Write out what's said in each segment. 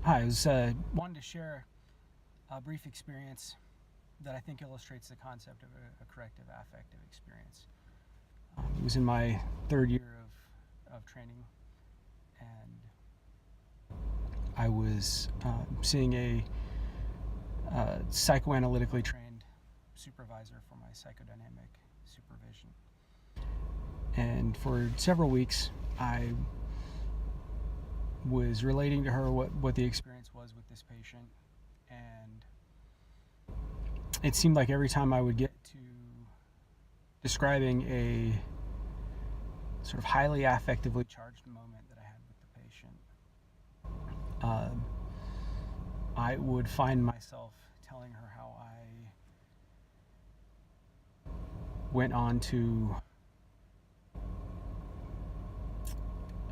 Hi, I was wanted to share a brief experience that I think illustrates the concept of a corrective affective experience. It was in my third year of training, and I was seeing a psychoanalytically trained supervisor for my psychodynamic supervision. And for several weeks, I was relating to her what the experience was with this patient, and it seemed like every time I would get to describing a sort of highly affectively charged moment that I had with the patient, I would find myself telling her how I went on to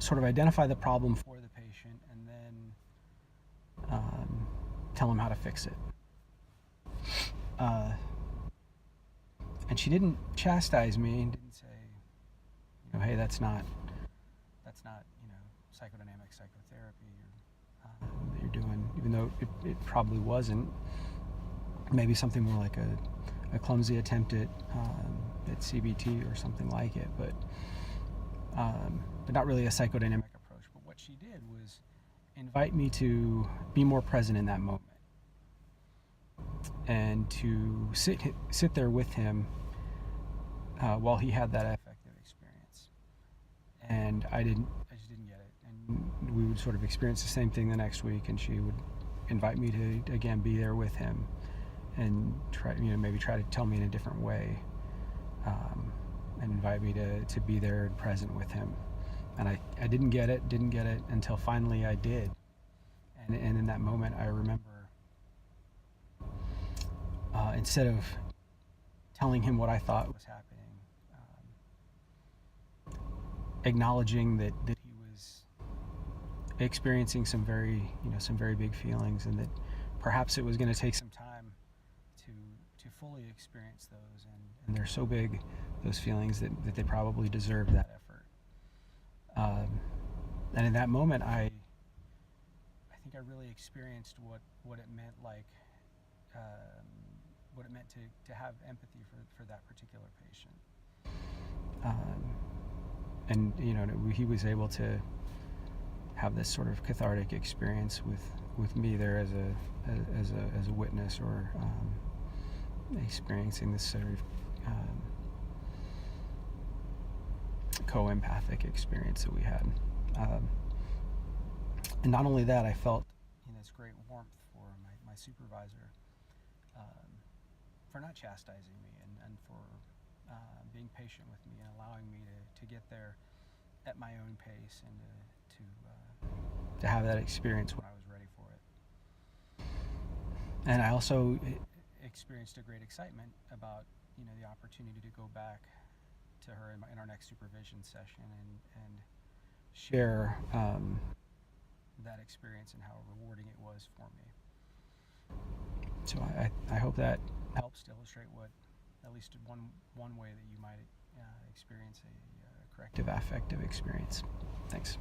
sort of identify the problem for the patient and then tell him how to fix it. And she didn't chastise me and didn't say, hey, that's not psychodynamic psychotherapy that you're doing, even though it probably wasn't. Maybe something more like a clumsy attempt at CBT or something like it, but not really a psychodynamic approach. But what she did was invite me to be more present in that moment and to sit there with him while he had that affective experience. And I just didn't get it. And we would sort of experience the same thing the next week, and she would invite me to again be there with him and maybe try to tell me in a different way, and invite me to be there and present with him. And I didn't get it until finally I did. And in that moment, I remember instead of telling him what I thought was happening, acknowledging that he was experiencing some very big feelings, and that perhaps it was going to take some time to fully experience those, and they're so big, those feelings, that they probably deserved that effort. And in that moment, I think I really experienced what it meant, what it meant to have empathy for that particular patient. And he was able to have this sort of cathartic experience with me there as a witness, or experiencing this sort of co-empathic experience that we had. And not only that, I felt this great warmth for my supervisor, for not chastising me, and for being patient with me and allowing me to get there at my own pace, and to have that experience when I was ready for it. And I also experienced a great excitement about the opportunity to go back to her in our next supervision session and share that experience and how rewarding it was for me. So I hope that helps to illustrate at least one way that you might experience a corrective affective experience. Thanks.